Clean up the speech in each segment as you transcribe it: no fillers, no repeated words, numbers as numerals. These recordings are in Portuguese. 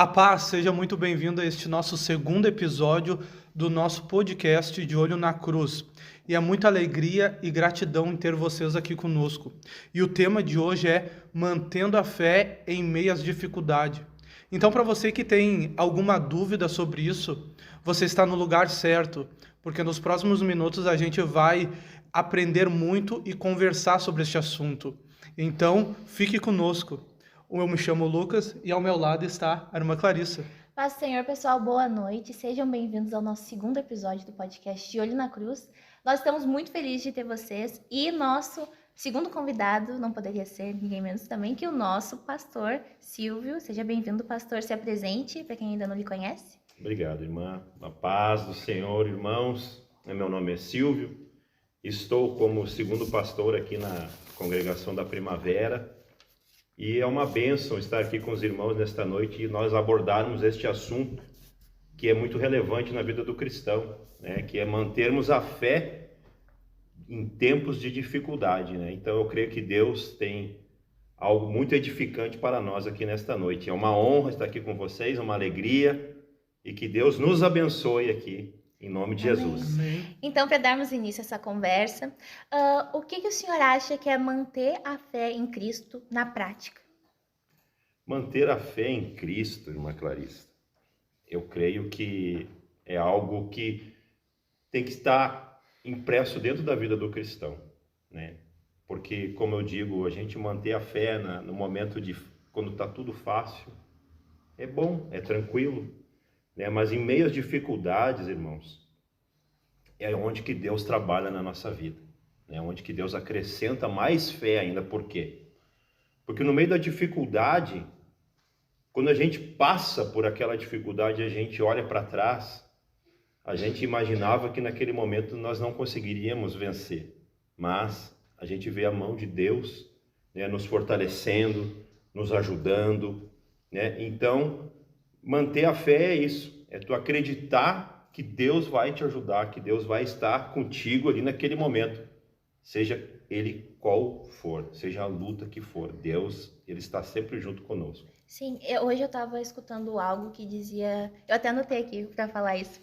A paz, seja muito bem-vindo a este nosso segundo episódio do nosso podcast De Olho na Cruz. E é muita alegria e gratidão em ter vocês aqui conosco. E o tema de hoje é Mantendo a Fé em Meio às Dificuldades. Então, para você que tem alguma dúvida sobre isso, você está no lugar certo, porque nos próximos minutos a gente vai aprender muito e conversar sobre este assunto. Então, fique conosco. Eu me chamo Lucas e ao meu lado está a irmã Clarissa. Paz do Senhor, pessoal, boa noite. Sejam bem-vindos ao nosso segundo episódio do podcast De Olho na Cruz. Nós estamos muito felizes de ter vocês e nosso segundo convidado não poderia ser ninguém menos também que o nosso pastor Silvio. Seja bem-vindo, pastor, se apresente para quem ainda não lhe conhece. Obrigado, irmã. A paz do Senhor, irmãos. Meu nome é Silvio. Estou como segundo pastor aqui na Congregação da Primavera. E é uma bênção estar aqui com os irmãos nesta noite e nós abordarmos este assunto que é muito relevante na vida do cristão, né? Que é mantermos a fé em tempos de dificuldade, né? Então eu creio que Deus tem algo muito edificante para nós aqui nesta noite. É uma honra estar aqui com vocês, uma alegria e que Deus nos abençoe aqui, em nome de Jesus. Amém. Então, para darmos início a essa conversa, o que o senhor acha que é manter a fé em Cristo na prática? Manter a fé em Cristo, irmã Clarissa, eu creio que é algo que tem que estar impresso dentro da vida do cristão, né? Porque, como eu digo, a gente manter a fé no momento de quando está tudo fácil, é bom, é tranquilo, né? Mas em meio às dificuldades, irmãos, é onde que Deus trabalha na nossa vida, né? Onde que Deus acrescenta mais fé ainda. Por quê? Porque no meio da dificuldade, quando a gente passa por aquela dificuldade, a gente olha para trás, a gente imaginava que naquele momento nós não conseguiríamos vencer, mas a gente vê a mão de Deus, né, nos fortalecendo, nos ajudando, né? Então, manter a fé é isso, é tu acreditar que Deus vai te ajudar, que Deus vai estar contigo ali naquele momento, seja ele qual for, seja a luta que for, Deus, ele está sempre junto conosco. Sim, hoje eu estava escutando algo que dizia, eu até anotei aqui para falar isso.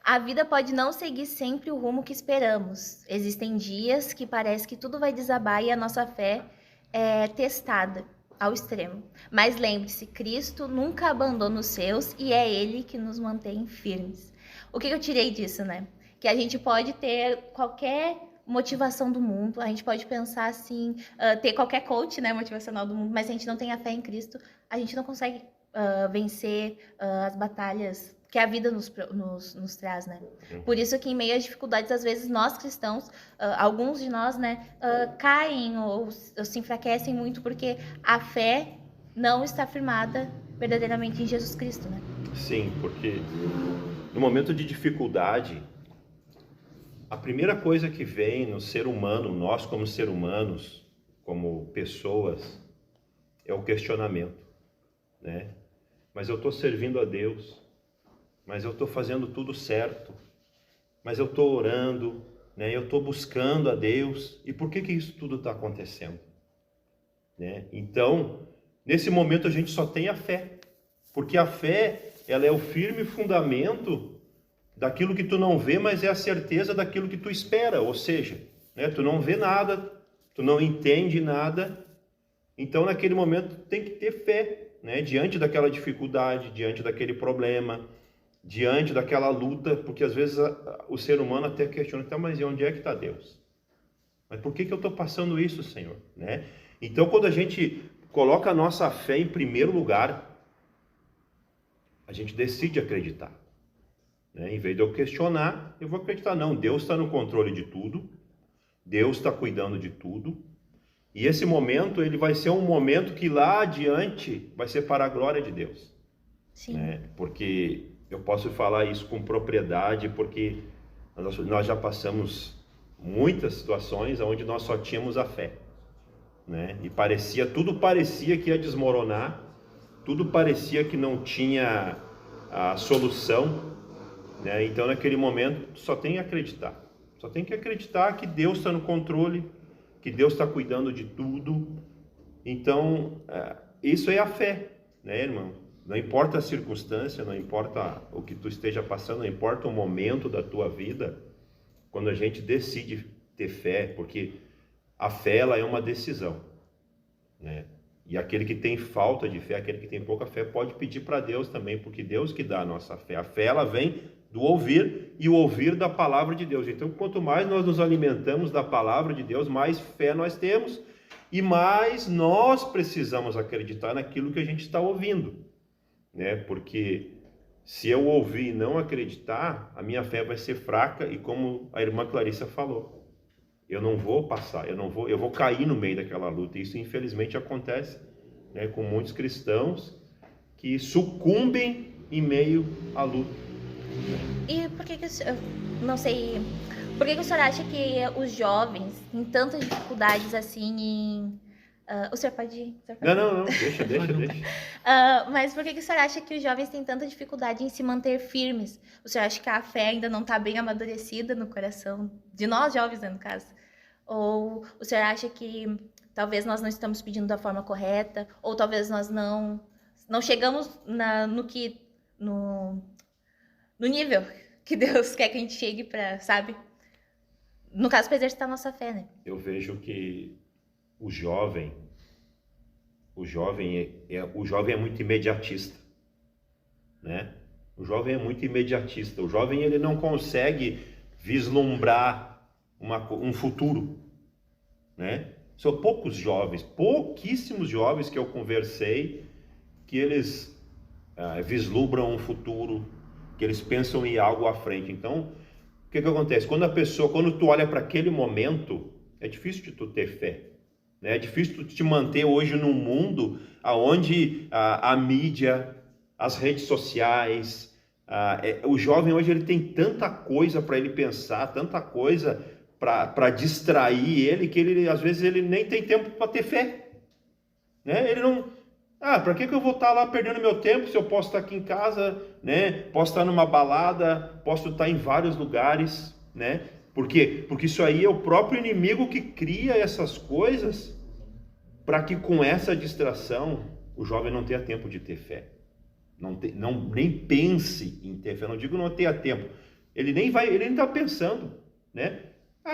A vida pode não seguir sempre o rumo que esperamos. Existem dias que parece que tudo vai desabar e a nossa fé é testada ao extremo. Mas lembre-se, Cristo nunca abandona os seus e é Ele que nos mantém firmes. O que eu tirei disso, né? Que a gente pode ter qualquer motivação do mundo, a gente pode pensar assim, ter qualquer coach, né, motivacional do mundo, mas se a gente não tem a fé em Cristo, a gente não consegue vencer as batalhas que a vida nos traz, né? Por isso que em meio às dificuldades, às vezes nós cristãos, alguns de nós, né, caem ou se enfraquecem muito porque a fé não está firmada verdadeiramente em Jesus Cristo, né? Sim, porque no momento de dificuldade, a primeira coisa que vem no ser humano, nós como seres humanos, como pessoas, é o questionamento, né? Mas eu estou servindo a Deus, mas eu estou fazendo tudo certo, mas eu estou orando, né? Eu estou buscando a Deus, e por que isso tudo está acontecendo? Né? Então, nesse momento a gente só tem a fé, porque a fé, ela é o firme fundamento daquilo que tu não vê, mas é a certeza daquilo que tu espera, ou seja, né, tu não vê nada, tu não entende nada, então naquele momento tem que ter fé, né, diante daquela dificuldade, diante daquele problema, diante daquela luta, porque às vezes o ser humano até questiona, tá, mas e onde é que está Deus? Mas por que eu estou passando isso, Senhor? Né? Então quando a gente coloca a nossa fé em primeiro lugar, a gente decide acreditar. Em vez de eu questionar, eu vou acreditar, não, Deus está no controle de tudo, Deus está cuidando de tudo, e esse momento, ele vai ser um momento que lá adiante vai ser para a glória de Deus. Sim. Né? Porque eu posso falar isso com propriedade, porque nós já passamos muitas situações onde nós só tínhamos a fé, né? E tudo parecia que ia desmoronar, tudo parecia que não tinha a solução, né? Então naquele momento só tem que acreditar que Deus está no controle, que Deus está cuidando de tudo. Então isso é a fé, né, irmão? Não importa a circunstância, não importa o que tu esteja passando, não importa o momento da tua vida, quando a gente decide ter fé, porque a fé ela é uma decisão, né? E aquele que tem falta de fé, aquele que tem pouca fé, pode pedir para Deus também, porque Deus que dá a nossa fé. A fé ela vem do ouvir e o ouvir da palavra de Deus. Então, quanto mais nós nos alimentamos da palavra de Deus, mais fé nós temos e mais nós precisamos acreditar naquilo que a gente está ouvindo, né? Porque se eu ouvir e não acreditar, a minha fé vai ser fraca e como a irmã Clarissa falou, eu não vou passar, eu vou cair no meio daquela luta. Isso infelizmente acontece, né, com muitos cristãos que sucumbem em meio à luta. E por que que o senhor, não sei, por que que o senhor acha que os jovens têm tantas dificuldades assim em... o senhor pode ir? Não, deixa. Mas por que que o senhor acha que os jovens têm tanta dificuldade em se manter firmes? O senhor acha que a fé ainda não está bem amadurecida no coração de nós jovens, né, no caso? Ou o senhor acha que talvez nós não estamos pedindo da forma correta? Ou talvez nós não chegamos no nível que Deus quer que a gente chegue para, sabe? No caso, para exercitar a nossa fé, né? Eu vejo que o jovem é muito imediatista, né? O jovem é muito imediatista. O jovem ele não consegue vislumbrar um futuro, né? São pouquíssimos jovens que eu conversei que eles vislumbram um futuro, que eles pensam em algo à frente. Então, o que acontece? Quando tu olha para aquele momento, é difícil de tu ter fé. É difícil te manter hoje num mundo onde a mídia, as redes sociais, o jovem hoje ele tem tanta coisa para ele pensar, tanta coisa para distrair ele, que ele às vezes ele nem tem tempo para ter fé, né? Ele não... para que eu vou estar lá perdendo meu tempo se eu posso estar aqui em casa, né? Posso estar numa balada, posso estar em vários lugares, né? Por quê? Porque isso aí é o próprio inimigo que cria essas coisas para que com essa distração o jovem não tenha tempo de ter fé. Nem pense em ter fé. Não digo não tenha tempo. Ele nem está pensando, né?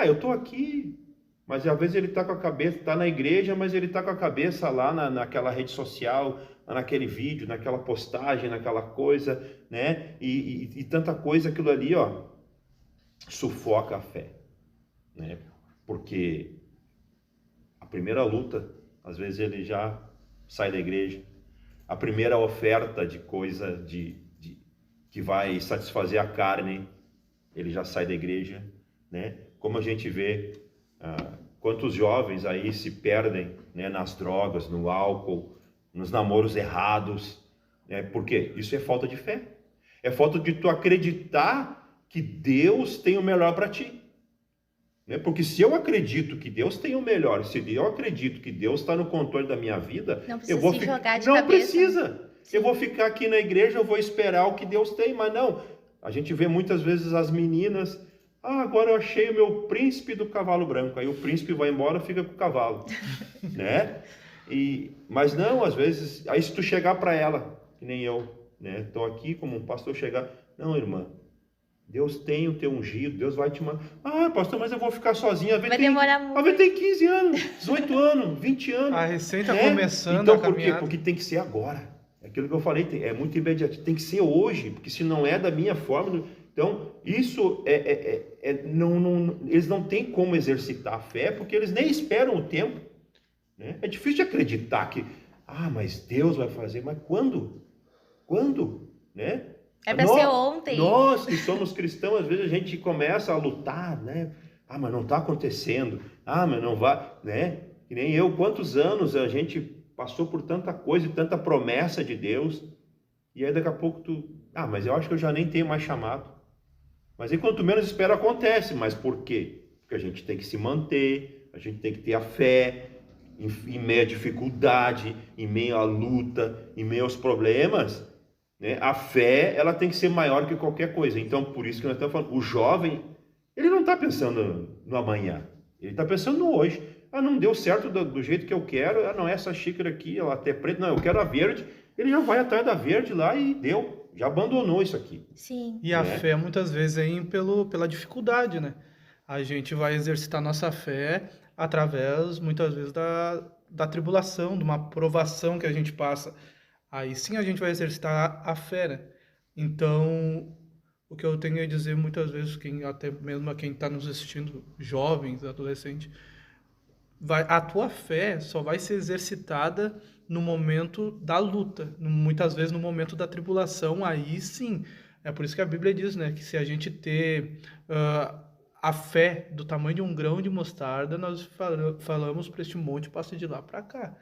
Eu estou aqui, mas às vezes ele está com a cabeça, está na igreja, mas ele está com a cabeça lá naquela rede social, naquele vídeo, naquela postagem, naquela coisa, né? E tanta coisa, aquilo ali, sufoca a fé, né? Porque a primeira luta, às vezes ele já sai da igreja, a primeira oferta de coisa que vai satisfazer a carne, ele já sai da igreja, né? Como a gente vê quantos jovens aí se perdem, né, nas drogas, no álcool, nos namoros errados, né? Por quê? Isso é falta de fé, é falta de tu acreditar que Deus tem o melhor para ti, né? Porque se eu acredito que Deus tem o melhor, se eu acredito que Deus está no controle da minha vida, não precisa eu vou jogar de não cabeça. Precisa. Sim. Eu vou ficar aqui na igreja, eu vou esperar o que Deus tem, mas não. A gente vê muitas vezes as meninas, agora eu achei o meu príncipe do cavalo branco, aí o príncipe vai embora, fica com o cavalo, né? Mas não, às vezes, aí se tu chegar para ela, que nem eu, né? Estou aqui como um pastor, chegar, não, irmã, Deus tem o teu ungido, Deus vai te mandar. Pastor, mas eu vou ficar sozinha. Vai demorar muito. A ver, tem 15 anos, 18 anos, 20 anos. A receita né? Começando então, a caminhada. Por quê? Porque tem que ser agora. Aquilo que eu falei, é muito imediato. Tem que ser hoje, porque se não é da minha forma... Então, isso eles não têm como exercitar a fé, porque eles nem esperam o tempo, né? É difícil de acreditar que, mas Deus vai fazer, mas quando? Quando? Né? É para ser ontem. Nós que somos cristãos, às vezes a gente começa a lutar, né? Mas não está acontecendo. Mas não vai, né? Que nem eu, quantos anos a gente passou por tanta coisa e tanta promessa de Deus, e aí daqui a pouco mas eu acho que eu já nem tenho mais chamado. Mas aí quanto menos espera acontece. Mas por quê? Porque a gente tem que se manter, a gente tem que ter a fé em meio à dificuldade, em meio à luta, em meio aos problemas, né? A fé, ela tem que ser maior que qualquer coisa. Então, por isso que nós estamos falando, o jovem, ele não está pensando no amanhã, ele está pensando no hoje. Não deu certo do jeito que eu quero, não é essa xícara aqui, ela até preta, não, eu quero a verde, ele já vai atrás da verde lá e deu, já abandonou isso aqui. Sim. E a Né? fé muitas vezes vem pela dificuldade, né? A gente vai exercitar nossa fé através, muitas vezes, da tribulação, de uma provação que a gente passa. Aí sim a gente vai exercitar a fé, né? Então, o que eu tenho a dizer muitas vezes, até mesmo a quem está nos assistindo, jovens, adolescentes, a tua fé só vai ser exercitada no momento da luta, muitas vezes no momento da tribulação, aí sim. É por isso que a Bíblia diz, né, que se a gente ter a fé do tamanho de um grão de mostarda, nós falamos para este monte, passe de lá para cá.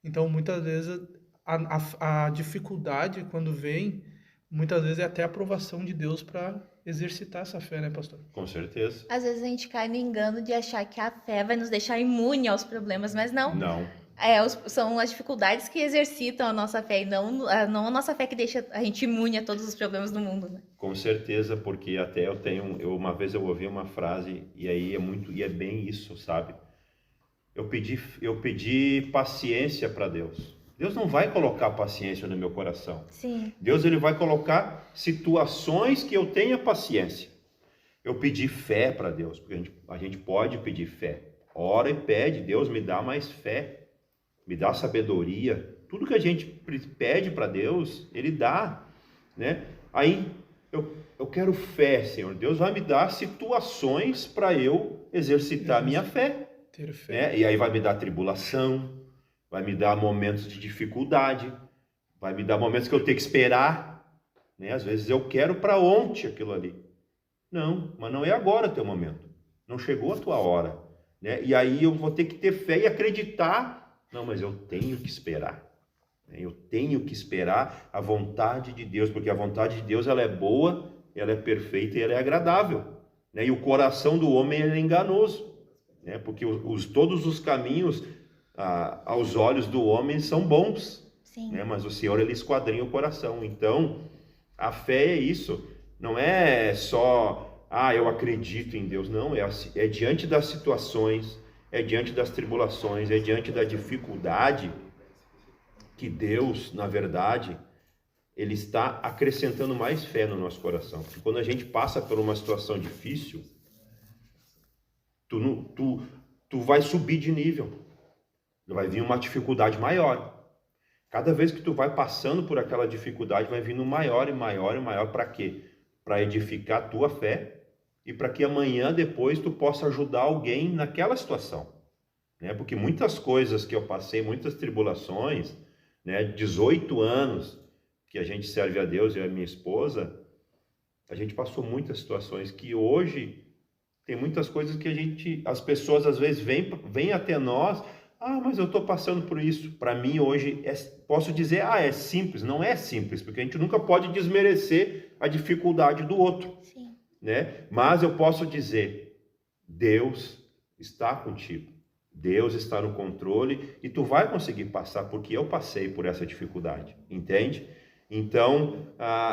Então, muitas vezes, a dificuldade, quando vem, muitas vezes é até a aprovação de Deus para exercitar essa fé, né, pastor? Com certeza. Às vezes a gente cai no engano de achar que a fé vai nos deixar imune aos problemas, mas não. Não. São as dificuldades que exercitam a nossa fé e não a nossa fé que deixa a gente imune a todos os problemas do mundo, né? Com certeza, porque até uma vez eu ouvi uma frase e aí é bem isso, sabe? Eu pedi paciência para Deus. Deus não vai colocar paciência no meu coração. Sim. Deus ele vai colocar situações que eu tenha paciência. Eu pedi fé para Deus, porque a gente pode pedir fé. Ora e pede, Deus me dá mais fé, me dá sabedoria. Tudo que a gente pede para Deus, Ele dá, né? Aí eu quero fé, Senhor. Deus vai me dar situações para eu exercitar minha fé. Ter fé. Né? E aí vai me dar tribulação, vai me dar momentos de dificuldade, vai me dar momentos que eu tenho que esperar, né? Às vezes eu quero para ontem aquilo ali. Não, mas não é agora o teu momento. Não chegou a tua hora, né? E aí eu vou ter que ter fé e acreditar. Não, mas eu tenho que esperar. Eu tenho que esperar a vontade de Deus, porque a vontade de Deus ela é boa, ela é perfeita e ela é agradável, né? E o coração do homem ele é enganoso, né? Porque todos os caminhos aos olhos do homem são bons, Sim. né? Mas o Senhor ele esquadrinha o coração. Então a fé é isso, não é só eu acredito em Deus, não, é diante das situações, é diante das tribulações, é diante da dificuldade que Deus, na verdade, Ele está acrescentando mais fé no nosso coração. Porque quando a gente passa por uma situação difícil, tu vai subir de nível. Vai vir uma dificuldade maior. Cada vez que tu vai passando por aquela dificuldade, vai vindo maior e maior e maior. Para quê? Para edificar a tua fé e para que amanhã, depois, tu possa ajudar alguém naquela situação. Né? Porque muitas coisas que eu passei, muitas tribulações, né? 18 anos que a gente serve a Deus e a minha esposa, a gente passou muitas situações que hoje tem muitas coisas que as pessoas às vezes vêm até nós, mas eu estou passando por isso. Para mim hoje, posso dizer, é simples. Não é simples, porque a gente nunca pode desmerecer a dificuldade do outro. Sim. Né? Mas eu posso dizer, Deus está contigo. Deus está no controle e tu vai conseguir passar, porque eu passei por essa dificuldade, entende? Então,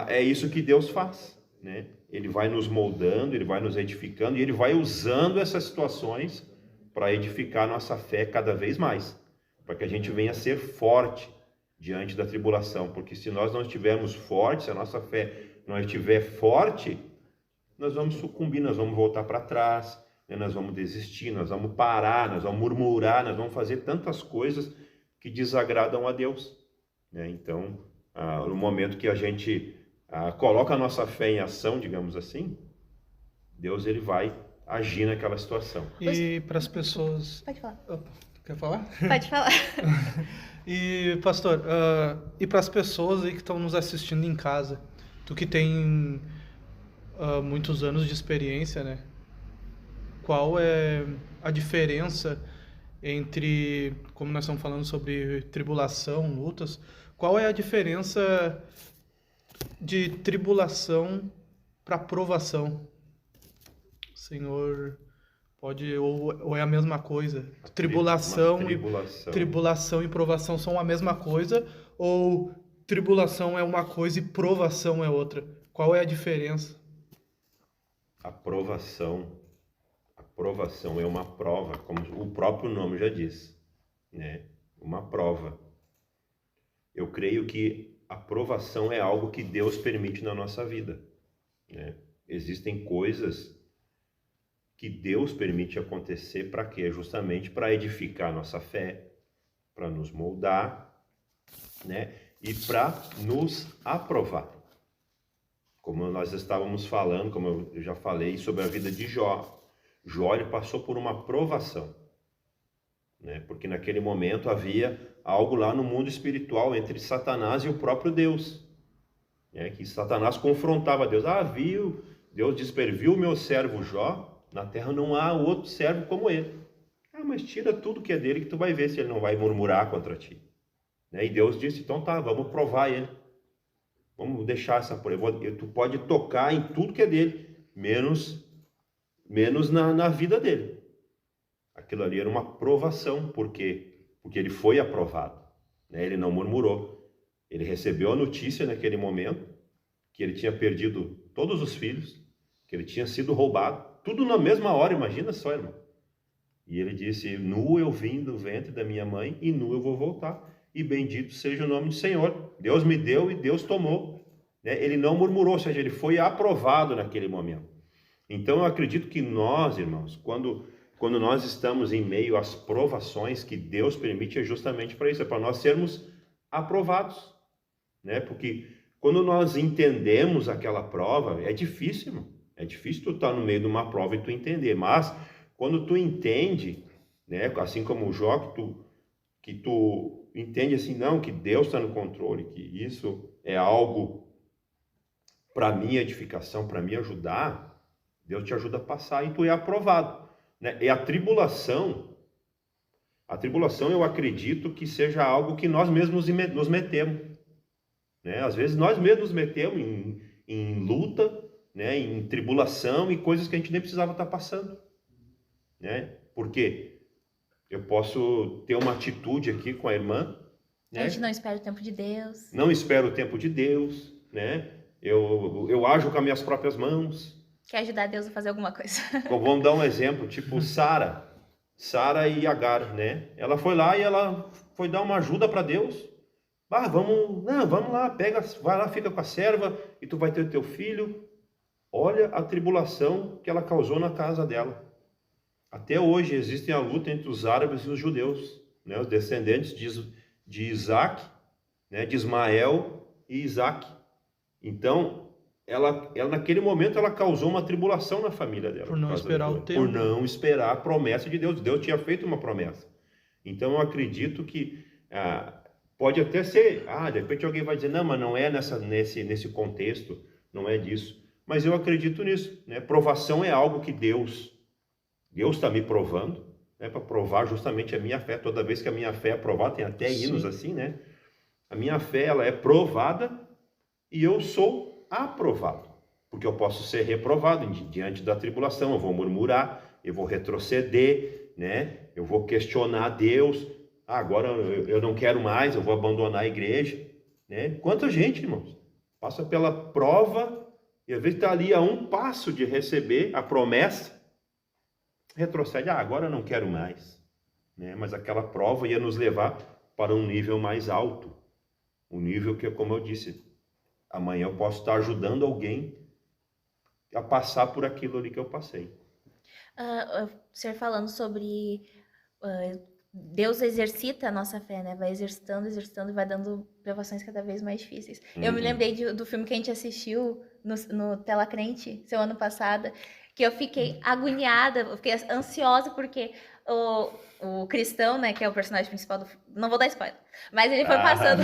é isso que Deus faz, né? Ele vai nos moldando, Ele vai nos edificando e Ele vai usando essas situações para edificar nossa fé cada vez mais, para que a gente venha a ser forte diante da tribulação, porque se nós não estivermos fortes, se a nossa fé não estiver forte, nós vamos sucumbir, nós vamos voltar para trás, né? Nós vamos desistir, nós vamos parar, nós vamos murmurar, nós vamos fazer tantas coisas que desagradam a Deus, né? Então, no momento que a gente coloca a nossa fé em ação, digamos assim, Deus ele vai agir naquela situação. E para as pessoas... Pode falar. Opa, quer falar? Pode falar. E, pastor, e para as pessoas aí que estão nos assistindo em casa, tu que tem muitos anos de experiência, né? Qual é a diferença entre, como nós estamos falando sobre tribulação, lutas, qual é a diferença de tribulação para provação? Senhor, pode, ou é a mesma coisa? Tribulação e provação são a mesma coisa? Ou tribulação é uma coisa e provação é outra? Qual é a diferença? A provação é uma prova, como o próprio nome já diz, né? Uma prova. Eu creio que a provação é algo que Deus permite na nossa vida, né? Existem coisas que Deus permite acontecer para quê? Justamente para edificar a nossa fé, para nos moldar, né? E para nos aprovar. Como nós estávamos falando, como eu já falei sobre a vida de Jó. Jó, ele passou por uma provação, né? Porque naquele momento havia algo lá no mundo espiritual entre Satanás e o próprio Deus, né? Que Satanás confrontava Deus. Viu? Deus diz: viu o meu servo Jó? Na terra não há outro servo como ele. Mas tira tudo que é dele que tu vai ver se ele não vai murmurar contra ti, né? E Deus disse: então tá, vamos provar ele. Vamos deixar essa prova. Tu pode tocar em tudo que é dele, menos na vida dele. Aquilo ali era uma provação, porque ele foi aprovado, né? Ele não murmurou. Ele recebeu a notícia naquele momento que ele tinha perdido todos os filhos, que ele tinha sido roubado, tudo na mesma hora, imagina só, irmão. E ele disse: nu eu vim do ventre da minha mãe e nu eu vou voltar. E bendito seja o nome do Senhor. Deus me deu e Deus tomou, né? Ele não murmurou, ou seja, ele foi aprovado naquele momento. Então eu acredito que nós, irmãos, quando nós estamos em meio às provações que Deus permite, é justamente para isso, é para nós sermos aprovados, né? Porque quando nós entendemos aquela prova, é difícil, irmão. É difícil tu estar no meio de uma prova e tu entender, mas quando tu entende, né, assim como o Jó, que tu entende assim, não, que Deus está no controle, que isso é algo para minha edificação, para me ajudar, Deus te ajuda a passar e tu é aprovado, né? E a tribulação eu acredito que seja algo que nós mesmos nos metemos, né? Às vezes nós mesmos nos metemos em luta, né, em tribulação e coisas que a gente nem precisava estar passando, né? Porque eu posso ter uma atitude aqui com a irmã, né? A gente não espera o tempo de Deus. Não espero o tempo de Deus, né? Eu ajo com as minhas próprias mãos. Quer ajudar Deus a fazer alguma coisa. Vamos dar um exemplo, tipo Sara e Agar, né? Ela foi lá e ela foi dar uma ajuda para Deus. Vamos lá, vai lá, fica com a serva e tu vai ter o teu filho. Olha a tribulação que ela causou na casa dela. Até hoje existe a luta entre os árabes e os judeus, né? Os descendentes de Isaac, né? De Ismael e Isaac. Então, ela naquele momento ela causou uma tribulação na família dela. Por não esperar o tempo. Por não esperar a promessa de Deus. Deus tinha feito uma promessa. Então, eu acredito que pode até ser, de repente alguém vai dizer, não, mas não é nesse contexto, não é disso. Mas eu acredito nisso, né? Provação é algo que Deus está me provando, né? Para provar justamente a minha fé. Toda vez que a minha fé é provada, tem até hinos assim, né? A minha fé, ela é provada e eu sou aprovado. Porque eu posso ser reprovado diante da tribulação, eu vou murmurar, eu vou retroceder, né? Eu vou questionar Deus. Agora eu não quero mais, eu vou abandonar a igreja, né? Quanta gente, irmãos, passa pela prova e às vezes está ali a um passo de receber a promessa, retrocede, agora eu não quero mais, né? Mas aquela prova ia nos levar para um nível mais alto, um nível que, como eu disse, amanhã eu posso estar ajudando alguém a passar por aquilo ali que eu passei. O senhor falando sobre Deus exercita a nossa fé, né? Vai exercitando e vai dando provações cada vez mais difíceis. Eu me lembrei do filme que a gente assistiu no Tela Crente, seu ano passado, que eu fiquei agoniada, eu fiquei ansiosa porque o cristão, né, que é o personagem principal do filme, não vou dar spoiler, mas ele foi passando,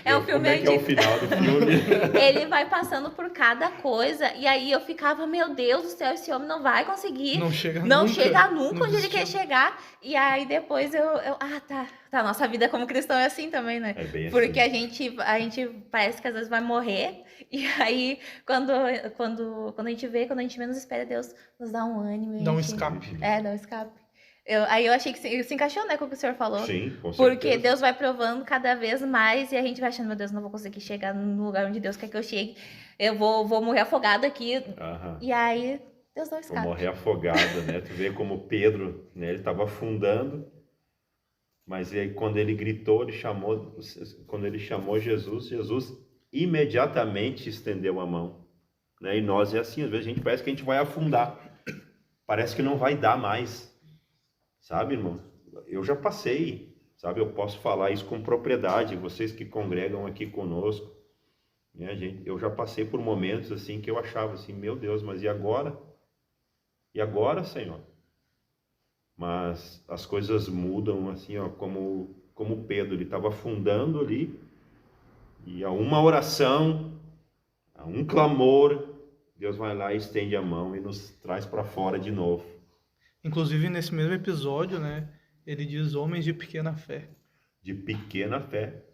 é um filme antigo. Como é que é o final do filme? Ele vai passando por cada coisa, e aí eu ficava, meu Deus do céu, esse homem não vai conseguir, não chega nunca onde ele quer chegar, e aí depois tá, nossa vida como cristão é assim também, né? É bem porque assim. a gente parece que às vezes vai morrer, e aí quando a gente vê, quando a gente menos espera, Deus nos dá um ânimo. Dá um escape. Dá um escape. Aí eu achei que se encaixou, né, com o que o senhor falou. Sim, com certeza. Porque Deus vai provando cada vez mais e a gente vai achando, meu Deus, não vou conseguir chegar no lugar onde Deus quer que eu chegue. Eu vou morrer afogado aqui. E aí, Deus dá um escape. Vou morrer afogado, né? Tu vê como Pedro, né, ele estava afundando, Mas aí, quando ele gritou, quando ele chamou Jesus, Jesus imediatamente estendeu a mão, né? E nós é assim, às vezes a gente parece que a gente vai afundar, parece que não vai dar mais, sabe, irmão? Eu já passei, sabe? Eu posso falar isso com propriedade, vocês que congregam aqui conosco, né, gente? Eu já passei por momentos assim que eu achava assim, meu Deus, mas e agora? E agora, Senhor? Mas as coisas mudam assim, ó, como Pedro, ele estava afundando ali, e a uma oração, a um clamor, Deus vai lá e estende a mão e nos traz para fora de novo. Inclusive, nesse mesmo episódio, né, ele diz homens de pequena fé. De pequena fé.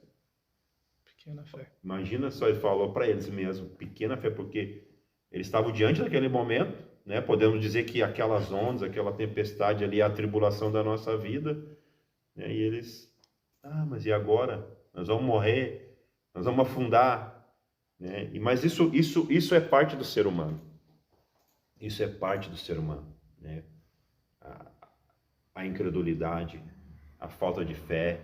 Pequena fé. Imagina só, ele falou para eles mesmo, pequena fé, porque eles estavam diante daquele momento, né? Podemos dizer que aquelas ondas, aquela tempestade ali é a tribulação da nossa vida, né? E eles, mas e agora? Nós vamos morrer, nós vamos afundar, né? Mas isso é parte do ser humano. Isso é parte do ser humano, né? A incredulidade, a falta de fé,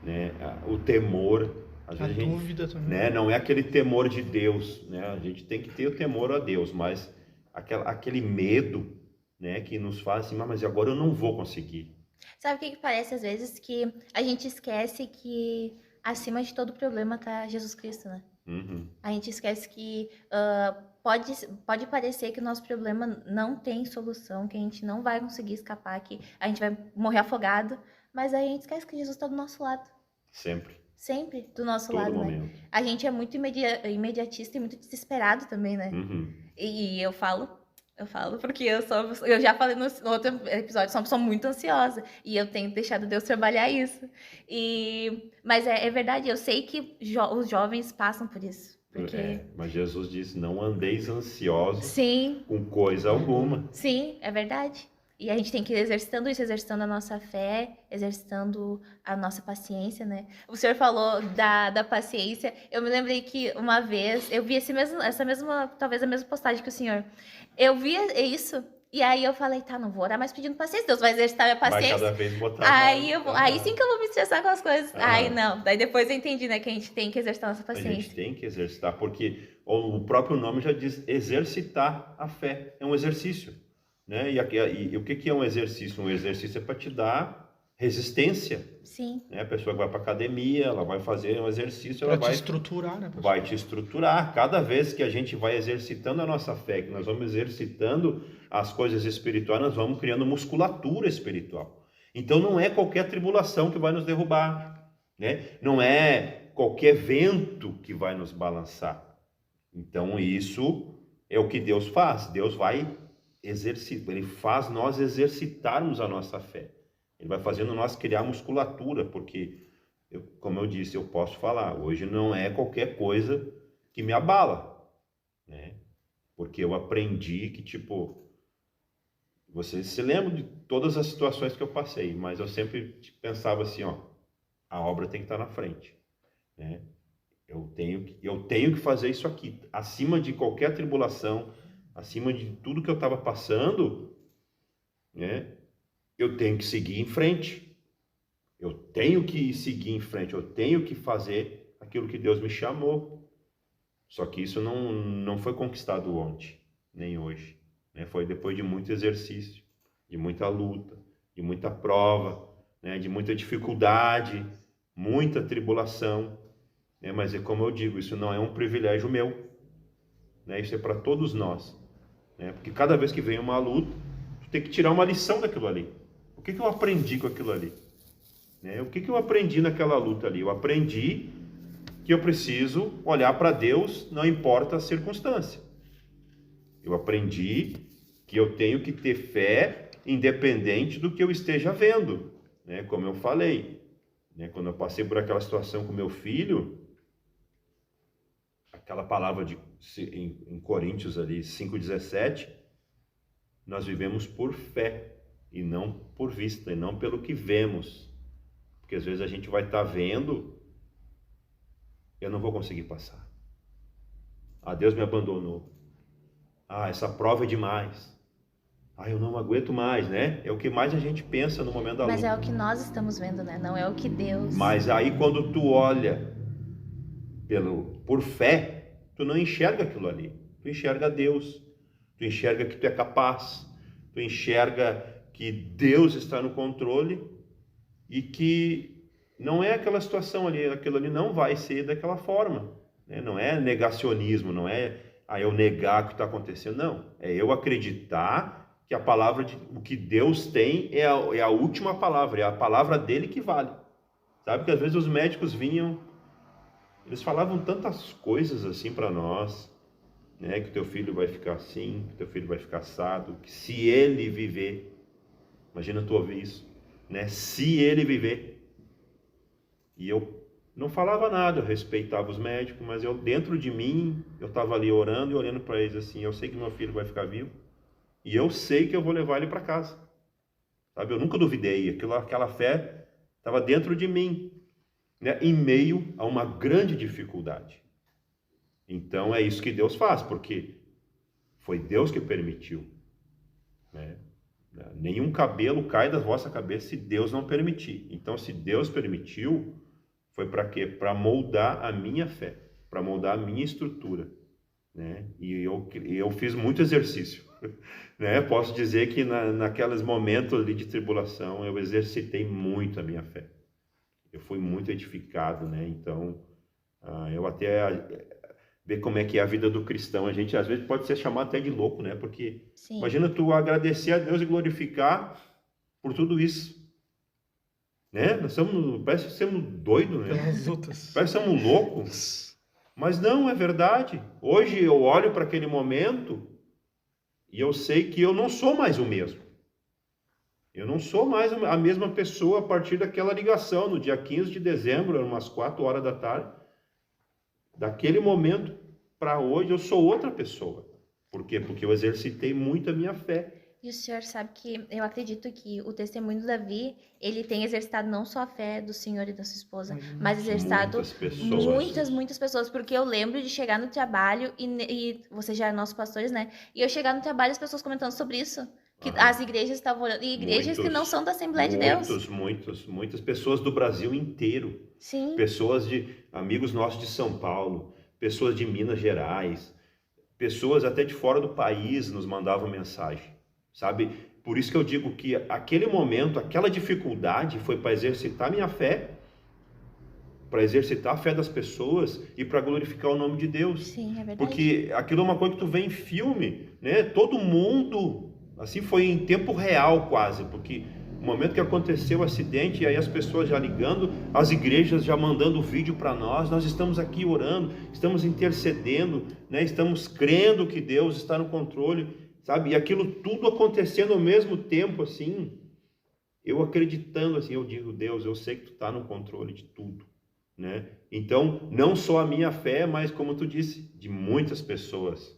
né? O temor, às vezes dúvida também, né? Não é aquele temor de Deus, né? A gente tem que ter o temor a Deus, mas aquele medo, né? Que nos faz assim, mas agora eu não vou conseguir. Sabe o que parece às vezes? Que a gente esquece que acima de todo problema tá Jesus Cristo, né? Uhum. A gente esquece que pode parecer que o nosso problema não tem solução, que a gente não vai conseguir escapar, que a gente vai morrer afogado, mas aí a gente esquece que Jesus está do nosso lado. Sempre. Sempre do nosso Todo lado, momento. né? A gente é muito imediatista e muito desesperado também, né? Uhum. E eu falo porque eu já falei no outro episódio, sou uma pessoa muito ansiosa e eu tenho deixado Deus trabalhar isso. Mas é verdade, eu sei que os jovens passam por isso. Porque... Mas Jesus disse, não andeis ansiosos Sim. com coisa alguma. Sim, é verdade. E a gente tem que ir exercitando isso, exercitando a nossa fé, exercitando a nossa paciência, né? O senhor falou da paciência. Eu me lembrei que uma vez, eu vi talvez a mesma postagem que o senhor. Eu vi isso, e aí eu falei, tá, não vou orar mais pedindo paciência, Deus vai exercitar minha paciência. Vai cada vez botar aí sim que eu vou me estressar com as coisas. Aí não, daí depois eu entendi, né, que a gente tem que exercitar a nossa paciência. A gente tem que exercitar, porque o próprio nome já diz exercitar a fé. É um exercício, né? E o que é um exercício? Um exercício é para te dar resistência. Sim. Né? A pessoa que vai para academia, ela vai fazer um exercício, ela vai te estruturar, né, vai te estruturar. Cada vez que a gente vai exercitando a nossa fé, que nós vamos exercitando as coisas espirituais, nós vamos criando musculatura espiritual. Então não é qualquer tribulação que vai nos derrubar, né? Não é qualquer vento que vai nos balançar. Então isso é o que Deus faz. Deus vai exercitar, Ele faz nós exercitarmos a nossa fé. Ele vai fazendo nós criar musculatura, porque, como eu disse, eu posso falar, hoje não é qualquer coisa que me abala, né? Porque eu aprendi que, vocês se lembram de todas as situações que eu passei, mas eu sempre pensava assim, a obra tem que estar na frente, né? Eu tenho que fazer isso aqui, acima de qualquer tribulação, acima de tudo que eu estava passando, né? Eu tenho que seguir em frente. Eu tenho que seguir em frente. Eu tenho que fazer aquilo que Deus me chamou. Só que isso não foi conquistado ontem, nem hoje, né? Foi depois de muito exercício, de muita luta, de muita prova, né? De muita dificuldade, muita tribulação, né? Mas é como eu digo, isso não é um privilégio meu, né? Isso é para todos nós, né? Porque cada vez que vem uma luta, tu tem que tirar uma lição daquilo ali. O que eu aprendi com aquilo ali? Né? O que eu aprendi naquela luta ali? Eu aprendi que eu preciso olhar para Deus, não importa a circunstância. Eu aprendi que eu tenho que ter fé independente do que eu esteja vendo, né? Como eu falei, né? Quando eu passei por aquela situação com meu filho, aquela palavra em Coríntios ali, 5,17, nós vivemos por fé e não por vista, e não pelo que vemos. Porque às vezes a gente vai estar vendo, eu não vou conseguir passar. Deus me abandonou. Essa prova é demais. eu não aguento mais, né? É o que mais a gente pensa no momento da Mas luta. é o que nós estamos vendo, né? Não é o que Deus... Mas aí quando tu olha por fé, tu não enxerga aquilo ali. Tu enxerga Deus. Tu enxerga que tu é capaz. Tu enxerga que Deus está no controle e que não é aquela situação ali, aquilo ali não vai ser daquela forma, né? Não é negacionismo, não é eu negar o que está acontecendo, não. É eu acreditar que a palavra, o que Deus tem é a última palavra, é a palavra dele que vale. Sabe que às vezes os médicos vinham, eles falavam tantas coisas assim para nós, né? Que teu filho vai ficar assim, que teu filho vai ficar assado, que se ele viver, imagina tu ouvir isso, né? Se ele viver. E eu não falava nada, eu respeitava os médicos, mas eu dentro de mim, eu estava ali orando e olhando para eles assim, eu sei que meu filho vai ficar vivo e eu sei que eu vou levar ele para casa. Sabe? Eu nunca duvidei, aquela fé estava dentro de mim, né? Em meio a uma grande dificuldade. Então é isso que Deus faz, porque foi Deus que permitiu, né? Nenhum cabelo cai da vossa cabeça se Deus não permitir. Então, se Deus permitiu, foi para quê? Para moldar a minha fé, para moldar a minha estrutura, né? E eu fiz muito exercício, né? Posso dizer que naqueles momentos ali de tribulação, eu exercitei muito a minha fé. Eu fui muito edificado, né? Então, eu até ver como é que é a vida do cristão. A gente às vezes pode ser chamado até de louco, né? Porque Sim. imagina tu agradecer a Deus e glorificar por tudo isso, né? Parece que somos doidos, né? Pelas lutas. Parece que somos loucos. Mas não, é verdade. Hoje eu olho para aquele momento e eu sei que eu não sou mais o mesmo. Eu não sou mais a mesma pessoa a partir daquela ligação, no dia 15 de dezembro, umas 4 horas da tarde. Daquele momento para hoje eu sou outra pessoa. Por quê? Porque eu exercitei muito a minha fé. E o senhor sabe que eu acredito que o testemunho do Davi, ele tem exercitado não só a fé do senhor e da sua esposa, mas exercitado muitas pessoas, porque eu lembro de chegar no trabalho e vocês já são nossos pastores, né? E eu chegar no trabalho e as pessoas comentando sobre isso, que as igrejas estavam orando, e igrejas que não são da Assembleia de Deus. Muitas pessoas do Brasil inteiro. Sim. Pessoas amigos nossos de São Paulo, pessoas de Minas Gerais, pessoas até de fora do país nos mandavam mensagem. Sabe? Por isso que eu digo que aquele momento, aquela dificuldade foi para exercitar minha fé, para exercitar a fé das pessoas e para glorificar o nome de Deus. Sim, é verdade. Porque aquilo é uma coisa que tu vê em filme, né? Todo mundo, assim, foi em tempo real quase, porque no momento que aconteceu o acidente, e aí as pessoas já ligando, as igrejas já mandando vídeo para nós estamos aqui orando, estamos intercedendo, né? Estamos crendo que Deus está no controle. Sabe? E aquilo tudo acontecendo ao mesmo tempo, assim, eu acreditando, assim, eu digo, Deus, eu sei que tu está no controle de tudo, né? Então, não só a minha fé, mas como tu disse, de muitas pessoas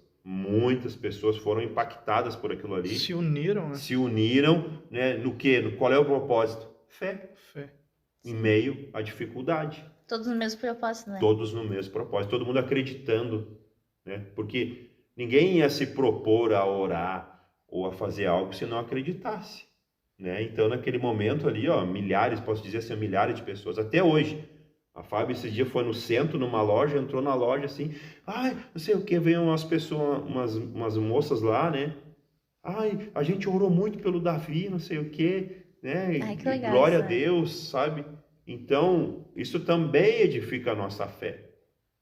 foram impactadas por aquilo ali. Se uniram, né? Se uniram, né? No quê? Qual é o propósito? Fé. Em meio à dificuldade. Todos no mesmo propósito, né? Todos no mesmo propósito, todo mundo acreditando, né? Porque ninguém ia se propor a orar ou a fazer algo se não acreditasse, né? Então, naquele momento ali, milhares, posso dizer assim, milhares de pessoas, até hoje. A Fábio esse dia foi no centro, numa loja, entrou na loja assim, não sei o que, veio umas pessoas, umas moças lá, né? A gente orou muito pelo Davi, não sei o que, né? Que legal, glória a Deus, sabe? Então, isso também edifica a nossa fé.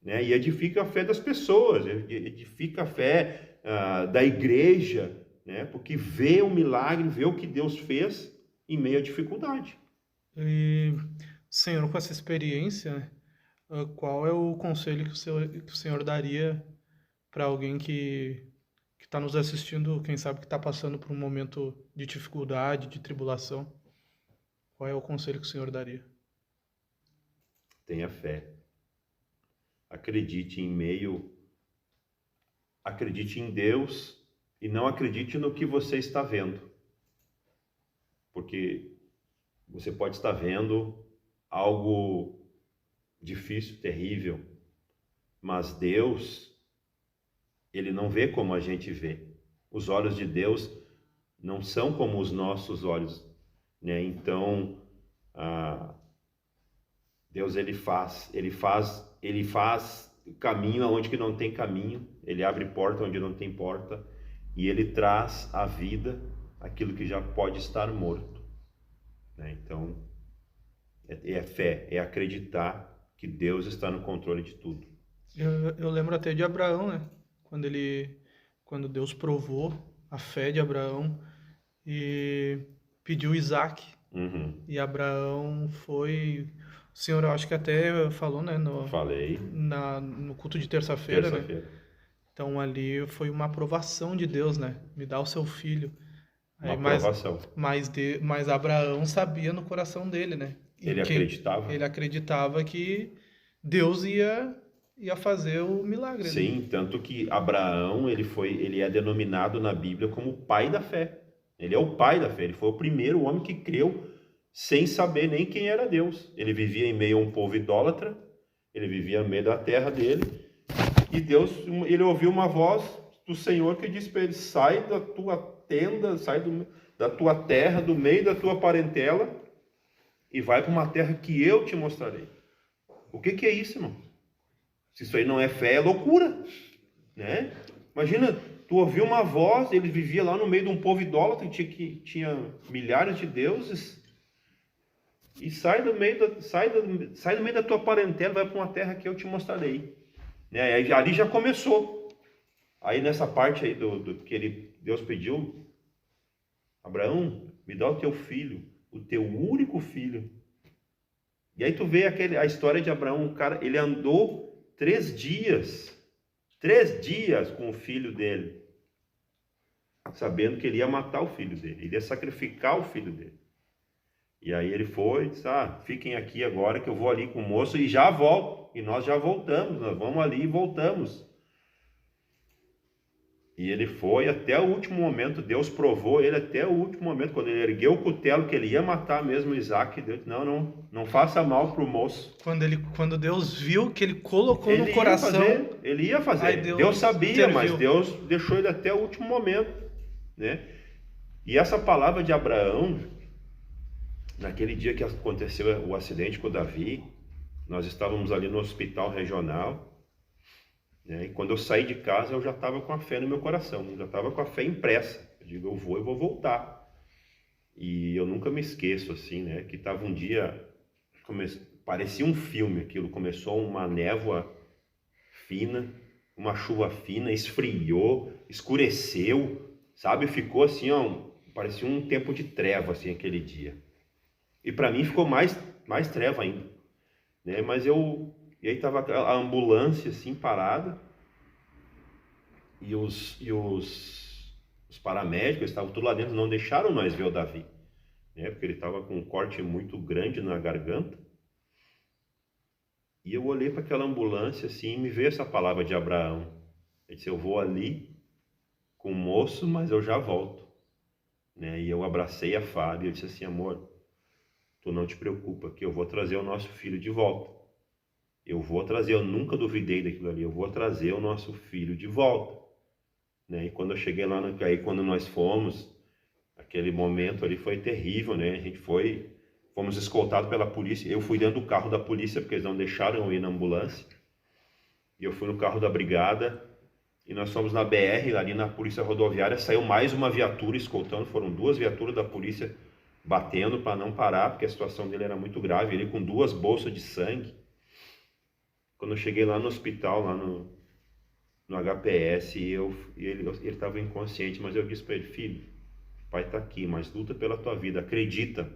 Né? E edifica a fé das pessoas, edifica a fé da igreja, né? Porque vê o milagre, vê o que Deus fez em meio à dificuldade. E, Senhor, com essa experiência, qual é o conselho que o senhor daria para alguém que está nos assistindo, quem sabe que está passando por um momento de dificuldade, de tribulação? Qual é o conselho que o senhor daria? Tenha fé. Acredite em Deus e não acredite no que você está vendo. Porque você pode estar vendo algo difícil, terrível, mas Deus, Ele não vê como a gente vê. Os olhos de Deus não são como os nossos olhos, né? Então, Deus ele faz caminho onde que não tem caminho, ele abre porta onde não tem porta, e ele traz à vida aquilo que já pode estar morto, né? Então, é fé, é acreditar que Deus está no controle de tudo. Eu lembro até de Abraão, né? Quando Deus provou a fé de Abraão e pediu Isaac. Uhum. E Abraão foi... O senhor, eu acho que até falou, né? Falei. No culto de terça-feira, né? Terça-feira. Então ali foi uma aprovação de Deus, né? Me dá o seu filho. Uma aprovação. Mas Abraão sabia no coração dele, né? Ele acreditava. Ele acreditava que Deus ia fazer o milagre. Sim, né? Tanto que Abraão, ele é denominado na Bíblia como o pai da fé. Ele é o pai da fé, ele foi o primeiro homem que creu sem saber nem quem era Deus. Ele vivia em meio a um povo idólatra, ele vivia no meio da terra dele, e ele ouviu uma voz do Senhor que disse para ele: sai da tua tenda, sai da tua terra, do meio da tua parentela, e vai para uma terra que eu te mostrarei. O que é isso, irmão? Se isso aí não é fé, é loucura, né? Imagina, tu ouviu uma voz, ele vivia lá no meio de um povo idólatra que tinha milhares de deuses, e sai do meio da tua parentela, vai para uma terra que eu te mostrarei, né? Aí, ali já começou. Aí nessa parte aí do que Deus pediu: Abraão, me dá o teu filho, o teu único filho. E aí tu vê a história de Abraão, o cara, ele andou 3 dias com o filho dele, sabendo que ele ia matar o filho dele, ele ia sacrificar o filho dele. E aí ele foi, disse: fiquem aqui agora que eu vou ali com o moço e já volto. E nós já voltamos, nós vamos ali e voltamos. E ele foi até o último momento, Deus provou ele até o último momento, quando ele ergueu o cutelo, que ele ia matar mesmo Isaac. Deus disse: não faça mal para o moço. Quando Deus viu que ele colocou no coração... Ele ia fazer. Deus sabia, interviu. Mas Deus deixou ele até o último momento, né? E essa palavra de Abraão, naquele dia que aconteceu o acidente com o Davi, nós estávamos ali no hospital regional, né? E quando eu saí de casa, eu já estava com a fé no meu coração, eu já estava com a fé impressa. Eu digo: eu vou voltar. E eu nunca me esqueço, assim, né? Que estava um dia, parecia um filme aquilo, começou uma névoa fina, uma chuva fina, esfriou, escureceu, sabe? Ficou assim, parecia um tempo de treva, assim, aquele dia. E para mim ficou mais treva ainda, né? E aí estava a ambulância assim parada, e os paramédicos estavam tudo lá dentro, não deixaram nós ver o Davi, né? Porque ele estava com um corte muito grande na garganta. E eu olhei para aquela ambulância assim e me veio essa palavra de Abraão. Ele disse: eu vou ali com o moço, mas eu já volto, né? E eu abracei a Fábio e eu disse assim: amor, tu não te preocupa, que eu vou trazer o nosso filho de volta. Eu vou trazer, eu nunca duvidei daquilo ali, eu vou trazer o nosso filho de volta, né? E quando eu cheguei lá, aí quando nós fomos, aquele momento ali foi terrível, né? Fomos escoltados pela polícia. Eu fui dentro do carro da polícia, porque eles não deixaram eu ir na ambulância. E eu fui no carro da brigada, e nós fomos na BR, ali na polícia rodoviária, saiu mais uma viatura escoltando, foram 2 viaturas da polícia batendo para não parar, porque a situação dele era muito grave, ele com 2 bolsas de sangue. Quando eu cheguei lá no hospital, lá no HPS, ele estava inconsciente, mas eu disse para ele: filho, o pai está aqui, mas luta pela tua vida, acredita,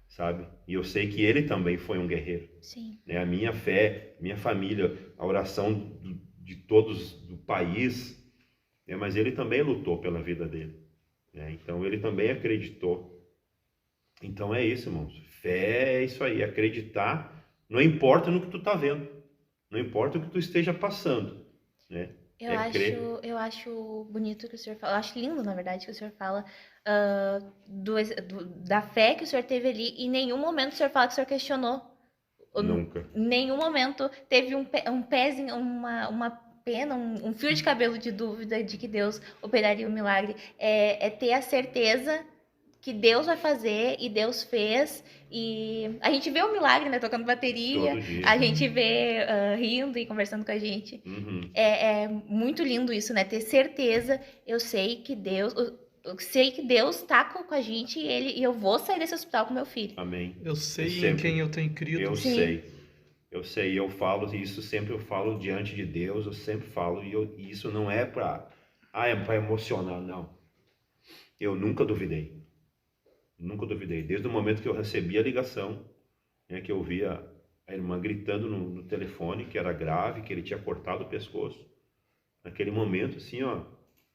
sabe? E eu sei que ele também foi um guerreiro. Sim. Né? A minha fé, minha família, a oração de todos do país, né? Mas ele também lutou pela vida dele, né? Então ele também acreditou. Então é isso, irmãos. Fé é isso aí, acreditar, não importa no que tu está vendo, não importa o que tu esteja passando, né? Eu acho bonito que o senhor fala, eu acho lindo, na verdade, que o senhor fala da fé que o senhor teve ali, e em nenhum momento o senhor fala que o senhor questionou. Nunca. Em nenhum momento teve um pezinho, pena, um fio de cabelo de dúvida de que Deus operaria o milagre. É ter a certeza que Deus vai fazer e Deus fez. E a gente vê o milagre, né? Tocando bateria, Todo dia. a gente vê rindo e conversando com a gente. Uhum. É muito lindo isso, né? Ter certeza, eu sei que Deus está com a gente e eu vou sair desse hospital com meu filho. Amém. Eu sei em sempre- quem eu tenho crido. Eu Sim. sei, eu falo isso sempre, eu falo diante de Deus, eu sempre falo, e isso não é para emocionar, não. Eu nunca duvidei, desde o momento que eu recebi a ligação, né, que eu via a irmã gritando no telefone, que era grave, que ele tinha cortado o pescoço, naquele momento, assim,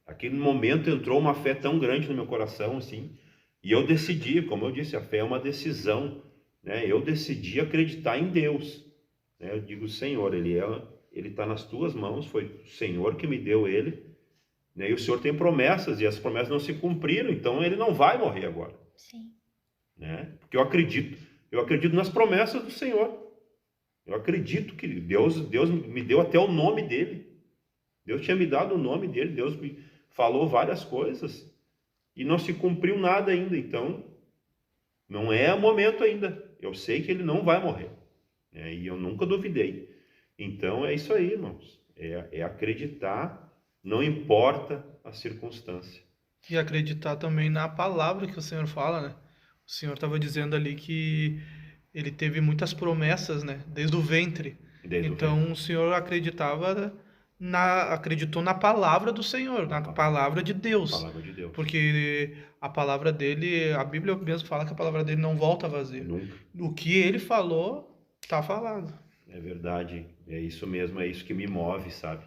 aquele momento entrou uma fé tão grande no meu coração, assim, e eu decidi, como eu disse, a fé é uma decisão, né, eu decidi acreditar em Deus. Eu digo, Senhor, ele está nas tuas mãos, foi o Senhor que me deu ele, né? E o Senhor tem promessas, e as promessas não se cumpriram, então ele não vai morrer agora. Sim. Né? Porque eu acredito nas promessas do Senhor, eu acredito que Deus me deu até o nome dele, Deus tinha me dado o nome dele, Deus me falou várias coisas, e não se cumpriu nada ainda, então não é o momento ainda, eu sei que ele não vai morrer. E eu nunca duvidei. Então é isso aí, irmãos. É acreditar, não importa a circunstância. E acreditar também na palavra que o Senhor fala, né? O Senhor estava dizendo ali que ele teve muitas promessas, né? Desde o ventre. Então o Senhor acreditou na palavra do Senhor, na palavra de Deus. Palavra de Deus. Porque a palavra dele, a Bíblia mesmo fala que a palavra dele não volta vazia. Nunca. O que ele falou, tá falado. É verdade, é isso mesmo, é isso que me move, sabe?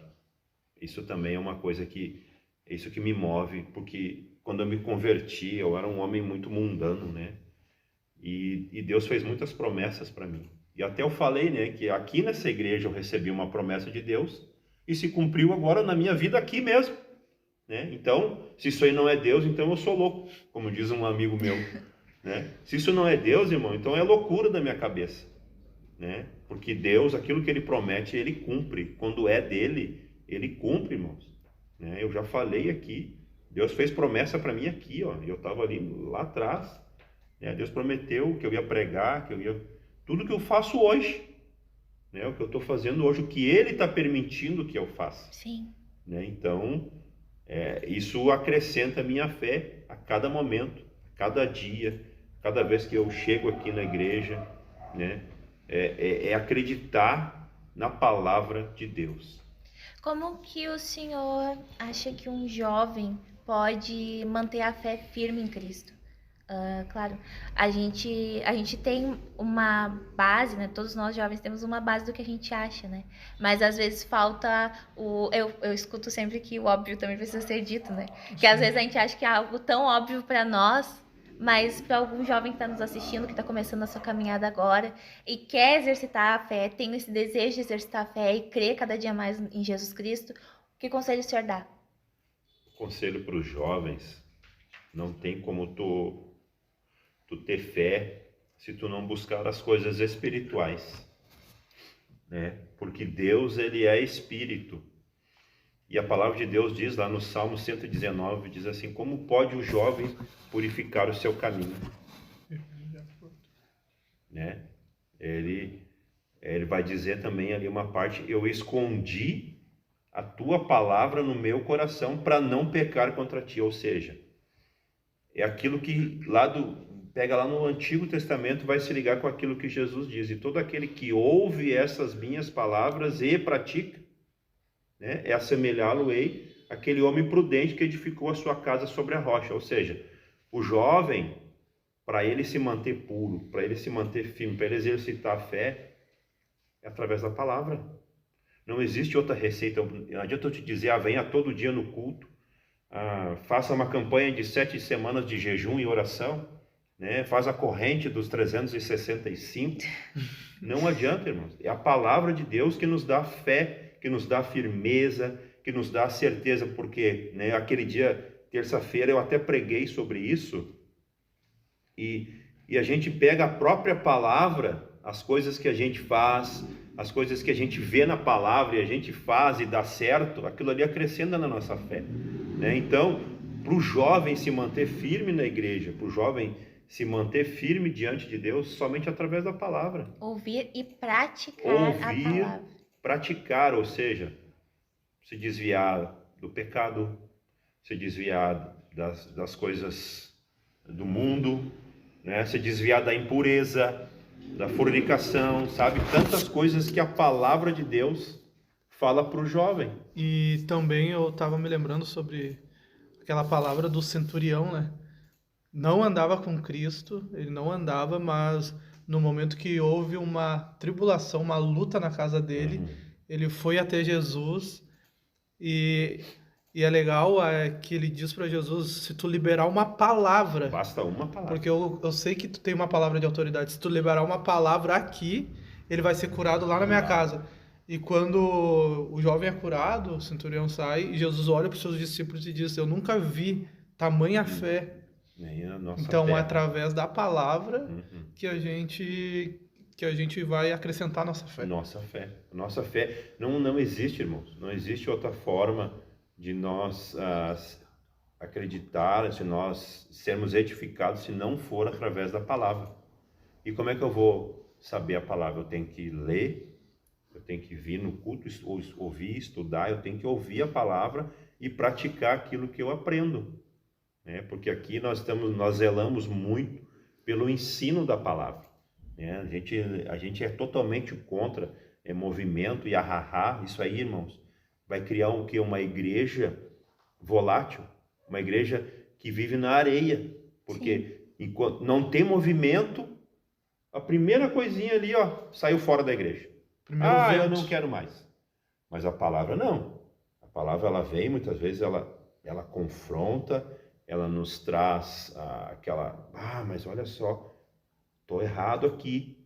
Isso também é uma coisa é isso que me move, porque quando eu me converti, eu era um homem muito mundano, né? E Deus fez muitas promessas para mim. E até eu falei, né, que aqui nessa igreja eu recebi uma promessa de Deus e se cumpriu agora na minha vida aqui mesmo, né? Então, se isso aí não é Deus, então eu sou louco, como diz um amigo meu, né? Se isso não é Deus, irmão, então é loucura da minha cabeça, né? Porque Deus, aquilo que ele promete, ele cumpre. Quando é dele, ele cumpre, irmãos, né? Eu já falei aqui, Deus fez promessa para mim aqui, eu estava ali lá atrás, né? Deus prometeu que eu ia pregar, tudo que eu faço hoje, né? O que eu estou fazendo hoje, o que ele está permitindo que eu faça. Sim. Né? Então, isso acrescenta a minha fé a cada momento, a cada dia, cada vez que eu chego aqui na igreja, né? É acreditar na palavra de Deus. Como que o senhor acha que um jovem pode manter a fé firme em Cristo? Claro, a gente tem uma base, né? Todos nós jovens temos uma base do que a gente acha, né? Mas às vezes falta eu escuto sempre que o óbvio também precisa ser dito, né? Que às vezes a gente acha que é algo tão óbvio para nós, mas para algum jovem que está nos assistindo, que está começando a sua caminhada agora e quer exercitar a fé, tem esse desejo de exercitar a fé e crer cada dia mais em Jesus Cristo, que conselho o senhor dá? Conselho para os jovens: não tem como tu ter fé se tu não buscar as coisas espirituais, né? Porque Deus, ele é espírito. E a palavra de Deus diz lá no Salmo 119, diz assim: como pode o jovem purificar o seu caminho? Né? Ele vai dizer também ali uma parte: eu escondi a tua palavra no meu coração para não pecar contra ti. Ou seja, é aquilo que pega lá no Antigo Testamento, vai se ligar com aquilo que Jesus diz: e todo aquele que ouve essas minhas palavras e pratica, né, é assemelhá-lo-ei àquele homem prudente que edificou a sua casa sobre a rocha. Ou seja, o jovem, para ele se manter puro, para ele se manter firme, para ele exercitar a fé, é através da palavra. Não existe outra receita. Não adianta eu te dizer: venha todo dia no culto, faça uma campanha de 7 semanas de jejum e oração, né? Faz a corrente dos 365. Não adianta, irmãos. É a palavra de Deus que nos dá fé, que nos dá firmeza, que nos dá certeza, porque, né, aquele dia, terça-feira, eu até preguei sobre isso, e a gente pega a própria palavra, as coisas que a gente faz, as coisas que a gente vê na palavra e a gente faz e dá certo, aquilo ali acrescenta na nossa fé, né? Então, para o jovem se manter firme na igreja, para o jovem se manter firme diante de Deus, somente através da palavra. Ouvir e praticar a palavra. Praticar, ou seja, se desviar do pecado, se desviar das coisas do mundo, né? Se desviar da impureza, da fornicação, sabe? Tantas coisas que a palavra de Deus fala para o jovem. E também eu estava me lembrando sobre aquela palavra do centurião, né? Não andava com Cristo, ele não andava, mas no momento que houve uma tribulação, uma luta na casa dele, ele foi até Jesus e é legal que ele diz para Jesus, se tu liberar uma palavra, basta uma palavra. Porque eu sei que tu tem uma palavra de autoridade, se tu liberar uma palavra aqui, ele vai ser curado lá na minha casa. E quando o jovem é curado, o centurião sai, e Jesus olha para os seus discípulos e diz, eu nunca vi tamanha fé. Então, é através da palavra que a gente vai acrescentar nossa fé. Nossa fé. Não existe, irmãos. Não existe outra forma de nós acreditar, se nós sermos edificados, se não for através da palavra. E como é que eu vou saber a palavra? Eu tenho que ler, eu tenho que vir no culto, ouvir, estudar, eu tenho que ouvir a palavra e praticar aquilo que eu aprendo. Porque aqui nós zelamos muito pelo ensino da palavra. A gente é totalmente contra movimento e ahahá. Isso aí, irmãos, vai criar uma igreja volátil, uma igreja que vive na areia, porque enquanto não tem movimento, a primeira coisinha ali, saiu fora da igreja. Eu não quero mais. Mas a palavra não. A palavra, ela vem, muitas vezes ela confronta, ela nos traz mas olha só, estou errado aqui,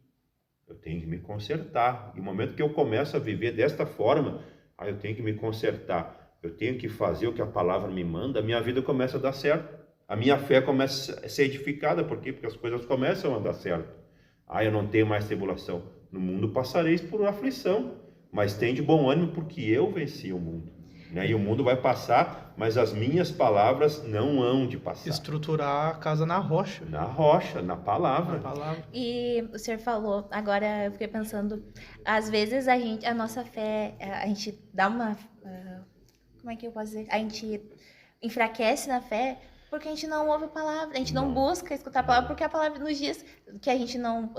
eu tenho que me consertar. E no momento que eu começo a viver desta forma, eu tenho que me consertar, eu tenho que fazer o que a palavra me manda, a minha vida começa a dar certo, a minha fé começa a ser edificada. Por quê? Porque as coisas começam a dar certo. Eu não tenho mais tribulação. No mundo passareis por aflição, mas tende bom ânimo, porque eu venci o mundo. E o mundo vai passar, mas as minhas palavras não hão de passar. Estruturar a casa na rocha. Na rocha, na palavra. E o senhor falou, agora eu fiquei pensando, às vezes a nossa fé, a gente dá uma... como é que eu posso dizer? A gente enfraquece na fé porque a gente não ouve a palavra, a gente não busca escutar a palavra, porque a palavra nos diz que a gente não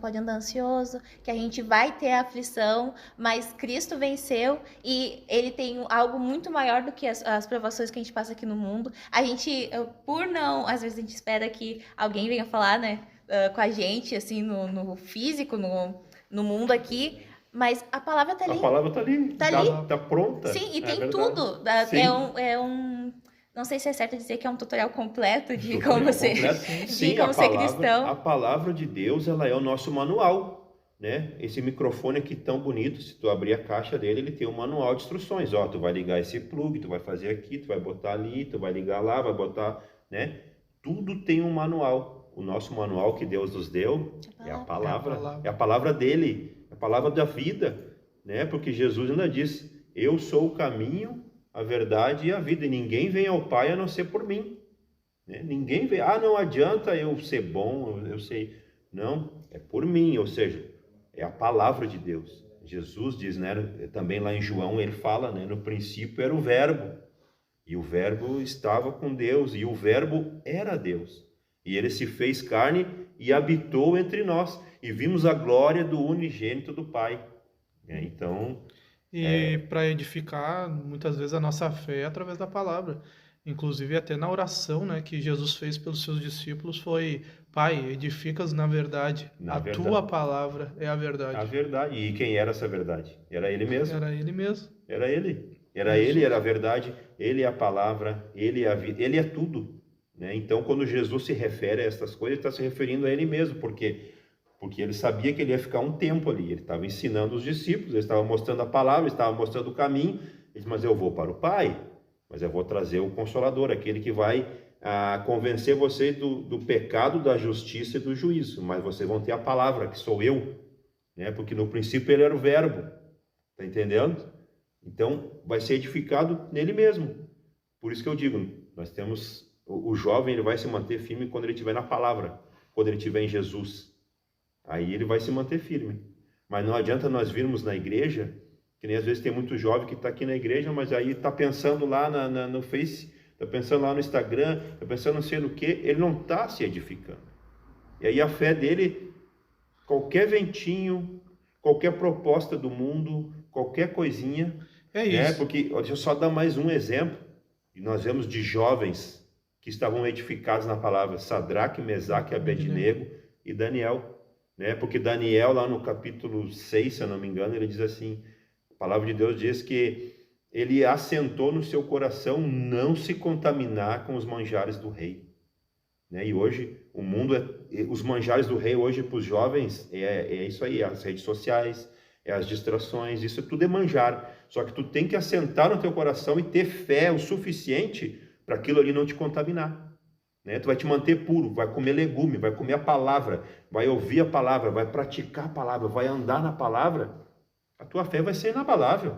pode andar ansioso, que a gente vai ter aflição, mas Cristo venceu e Ele tem algo muito maior do que as provações que a gente passa aqui no mundo. A gente, às vezes a gente espera que alguém venha falar, né, com a gente, assim, no físico, no mundo aqui, mas a palavra tá ali. A palavra tá ali. Tá pronta. Sim, e tem verdade. tudo. Sim. Não sei se é certo dizer que é um tutorial completo de como ser cristão. A palavra de Deus, ela é o nosso manual, né? Esse microfone aqui tão bonito, se tu abrir a caixa dele, ele tem um manual de instruções. Tu vai ligar esse plug, tu vai fazer aqui, tu vai botar ali, tu vai ligar lá, vai botar, né? Tudo tem um manual. O nosso manual que Deus nos deu é a palavra. É a palavra dele, é a palavra da vida, né? Porque Jesus ainda diz, eu sou o caminho, a verdade e a vida, e ninguém vem ao Pai a não ser por mim, né? Ninguém vem, não adianta eu ser bom, eu sei, não, é por mim, ou seja, é a palavra de Deus. Jesus diz, né, também lá em João, ele fala, né, no princípio era o verbo, e o verbo estava com Deus, e o verbo era Deus, e ele se fez carne e habitou entre nós, e vimos a glória do unigênito do Pai, né? Então... E para edificar, muitas vezes, a nossa fé é através da palavra. Inclusive, até na oração, né, que Jesus fez pelos seus discípulos foi, Pai, edificas na verdade. Tua palavra é a verdade. A verdade. E quem era essa verdade? Era Ele mesmo. Era Ele mesmo. Era Ele. Ele era a verdade, Ele é a palavra, Ele é a vida, Ele é tudo, né? Então, quando Jesus se refere a essas coisas, Ele está se referindo a Ele mesmo, porque ele sabia que ele ia ficar um tempo ali, ele estava ensinando os discípulos, ele estava mostrando a palavra, ele estava mostrando o caminho, ele disse, mas eu vou para o Pai, mas eu vou trazer o Consolador, aquele que vai convencer vocês do pecado, da justiça e do juízo, mas vocês vão ter a palavra, que sou eu, né? Porque no princípio ele era o verbo, tá entendendo? Então vai ser edificado nele mesmo. Por isso que eu digo, nós temos o jovem, ele vai se manter firme quando ele estiver na palavra, quando ele estiver em Jesus, aí ele vai se manter firme. Mas não adianta nós virmos na igreja, que nem às vezes tem muito jovem que está aqui na igreja, mas aí está pensando lá no Face, está pensando lá no Instagram, está pensando não sei no que, ele não está se edificando. E aí a fé dele, qualquer ventinho, qualquer proposta do mundo, qualquer coisinha, É isso. né? Porque, deixa eu só dar mais um exemplo, nós vemos de jovens que estavam edificados na palavra, Sadraque, Mesaque, Abednego e Daniel, né? Porque Daniel, lá no capítulo 6, se eu não me engano, ele diz assim, a palavra de Deus diz que ele assentou no seu coração não se contaminar com os manjares do rei, né? E hoje, o mundo, os manjares do rei hoje para os jovens é isso aí, as redes sociais, as distrações, isso tudo é manjar. Só que tu tem que assentar no teu coração e ter fé o suficiente para aquilo ali não te contaminar, né? Tu vai te manter puro, vai comer legume, vai comer a palavra, vai ouvir a palavra, vai praticar a palavra, vai andar na palavra, a tua fé vai ser inabalável.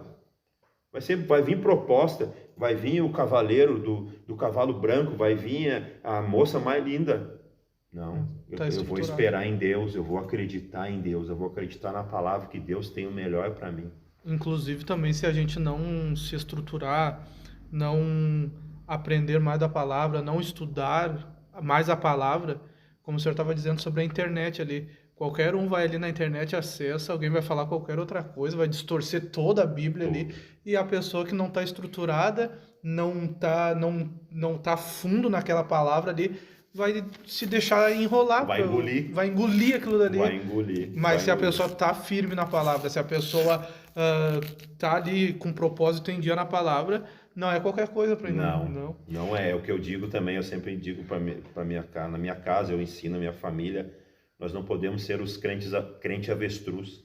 Vai vir proposta, vai vir o cavaleiro do cavalo branco, vai vir a moça mais linda. Não, eu vou esperar em Deus, eu vou acreditar em Deus, eu vou acreditar na palavra que Deus tem o melhor para mim. Inclusive também, se a gente não se estruturar, não aprender mais da palavra, não estudar mais a palavra, como o senhor estava dizendo sobre a internet ali, qualquer um vai ali na internet, acessa, alguém vai falar qualquer outra coisa, vai distorcer toda a Bíblia ali, e a pessoa que não está estruturada, não tá fundo naquela palavra ali, vai se deixar enrolar. Vai engolir. Vai engolir aquilo dali. Vai engolir. Mas se a pessoa está firme na palavra, se a pessoa está ali com propósito em dia na palavra, não é qualquer coisa para mim. Não é. É o que eu digo também, eu sempre digo na minha casa, eu ensino a minha família, nós não podemos ser os crente avestruz.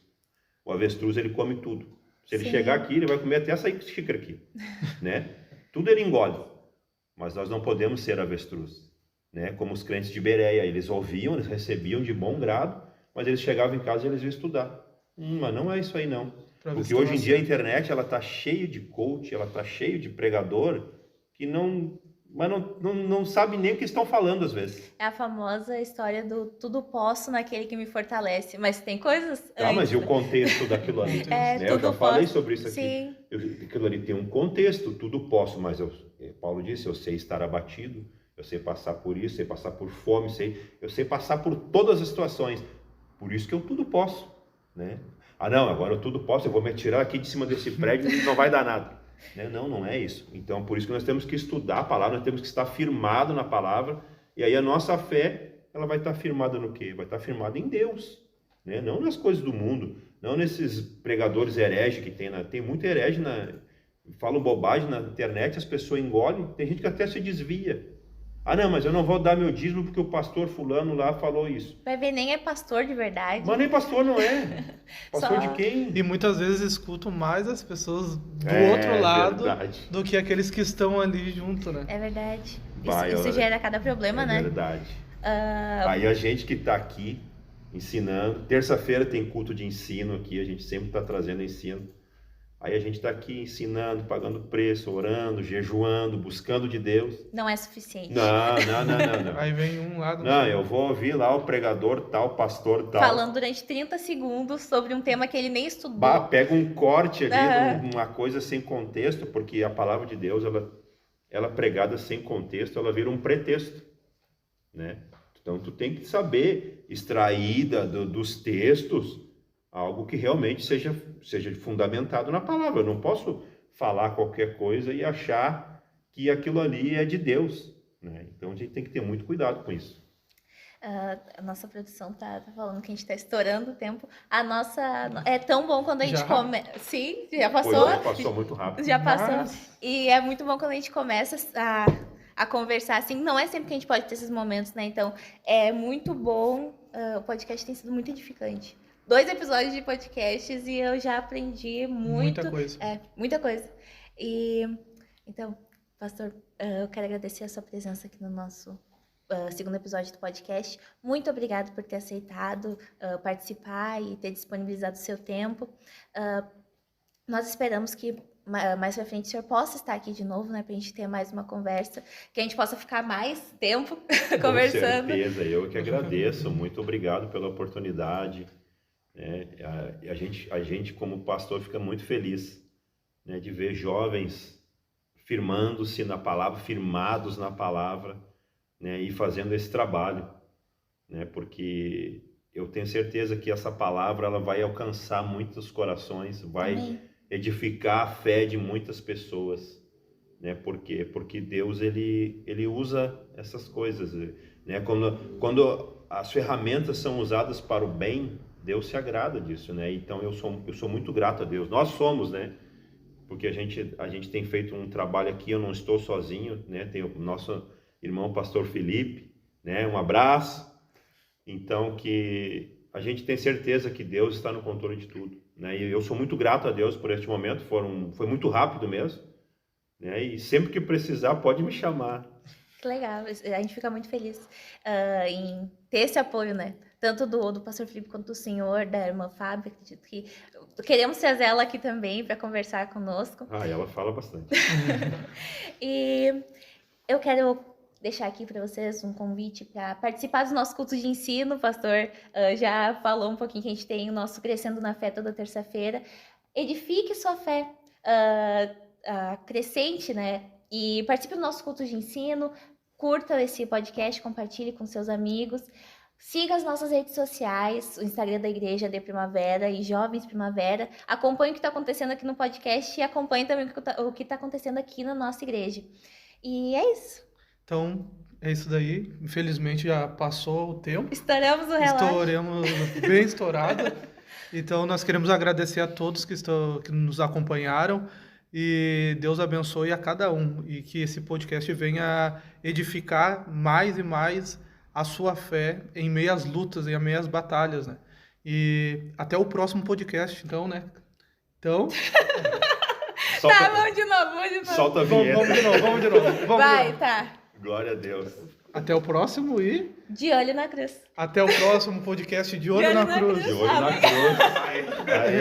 O avestruz, ele come tudo. Se ele chegar aqui, ele vai comer até essa xícara aqui, né? Tudo ele engole. Mas nós não podemos ser avestruz, né? Como os crentes de Bereia, eles ouviam, eles recebiam de bom grado, mas eles chegavam em casa e eles iam estudar. Mas não é isso aí não. Porque hoje em dia a internet, ela está cheia de coach, ela está cheia de pregador que não sabe nem o que estão falando às vezes. É a famosa história do tudo posso naquele que me fortalece, mas tem coisas... mas e o contexto daquilo ali? Eu já falei sobre isso aqui. Sim. Aquilo ali tem um contexto, tudo posso, mas Paulo disse, eu sei estar abatido, eu sei passar por isso, sei passar por fome, eu sei passar por todas as situações. Por isso que eu tudo posso, né? Não, agora eu tudo posso, eu vou me atirar aqui de cima desse prédio e não vai dar nada. Não é isso. Então, por isso que nós temos que estudar a palavra, nós temos que estar firmado na palavra, e aí a nossa fé, ela vai estar firmada no quê? Vai estar firmada em Deus, né? Não nas coisas do mundo, não nesses pregadores hereges que tem muito herege, falam bobagem na internet, as pessoas engolem, tem gente que até se desvia. Não, mas eu não vou dar meu dízimo porque o pastor fulano lá falou isso. Vai ver, nem é pastor de verdade. Mas nem pastor não é. Pastor de quem? E muitas vezes escuto mais as pessoas do outro lado do que aqueles que estão ali junto, né? É verdade. Isso gera cada problema, né? É verdade. Aí a gente que está aqui ensinando, terça-feira tem culto de ensino aqui, a gente sempre está trazendo ensino. Aí a gente está aqui ensinando, pagando preço, orando, jejuando, buscando de Deus. Não é suficiente. Não. Aí vem um lado... eu vou ouvir lá o pregador tal, pastor tal. Falando durante 30 segundos sobre um tema que ele nem estudou. Pega um corte ali, uma coisa sem contexto, porque a palavra de Deus, ela pregada sem contexto, ela vira um pretexto, né? Então tu tem que saber extrair dos textos algo que realmente seja fundamentado na palavra. Eu não posso falar qualquer coisa e achar que aquilo ali é de Deus, né? Então a gente tem que ter muito cuidado com isso. A nossa produção tá falando que a gente tá estourando o tempo. A nossa... É tão bom quando a gente começa... Sim, já passou. Passou muito rápido. Já passou. E é muito bom quando a gente começa a conversar assim. Não é sempre que a gente pode ter esses momentos, né? Então, é muito bom. O podcast tem sido muito edificante. 2 episódios de podcasts e eu já aprendi muita coisa. Muita coisa. E, então, Pastor, eu quero agradecer a sua presença aqui no nosso segundo episódio do podcast. Muito obrigado por ter aceitado participar e ter disponibilizado o seu tempo. Nós esperamos que mais pra frente o senhor possa estar aqui de novo, né, pra gente ter mais uma conversa, que a gente possa ficar mais tempo conversando. Com certeza, eu que agradeço, muito obrigado pela oportunidade, né? A gente como pastor fica muito feliz, né, de ver jovens firmando-se na palavra, firmados na palavra, né, e fazendo esse trabalho, né, porque eu tenho certeza que essa palavra ela vai alcançar muitos corações, vai Amém. edificar a fé de muitas pessoas, né? Porque Deus ele usa essas coisas, né? Quando as ferramentas são usadas para o bem, Deus se agrada disso, né? Então eu sou muito grato a Deus. Nós somos, né? Porque a gente tem feito um trabalho aqui, eu não estou sozinho, né? Tem o nosso irmão pastor Felipe, né? Um abraço. Então que a gente tem certeza que Deus está no controle de tudo, né? E eu sou muito grato a Deus por este momento, foi muito rápido mesmo, né? E sempre que precisar pode me chamar. Que legal, a gente fica muito feliz em ter esse apoio, né? Tanto do pastor Felipe quanto do senhor, da irmã Fábio. Acredito que queremos trazer ela aqui também para conversar conosco. Ela fala bastante. E eu quero deixar aqui para vocês um convite para participar dos nossos cultos de ensino. O pastor já falou um pouquinho que a gente tem o nosso Crescendo na Fé toda terça-feira. Edifique sua fé crescente, né? E participe dos nossos cultos de ensino. Curta esse podcast, compartilhe com seus amigos. Siga as nossas redes sociais, o Instagram da Igreja de Primavera e Jovens Primavera. Acompanhe o que está acontecendo aqui no podcast e acompanhe também o que está acontecendo aqui na nossa igreja. E é isso. Então, é isso daí. Infelizmente já passou o tempo. Estouramos o relógio. Estouramos bem estourado. Então, nós queremos agradecer a todos que nos acompanharam. E Deus abençoe a cada um. E que esse podcast venha edificar mais e mais a sua fé em meio às lutas e em meio às batalhas, né? E até o próximo podcast, então, né? Então... Vamos de novo. Solta a vinheta. Vamos de novo. Vai, tá. Glória a Deus. Até o próximo e... De olho na cruz. Até o próximo podcast De Olho na Cruz. De olho na cruz. Aê.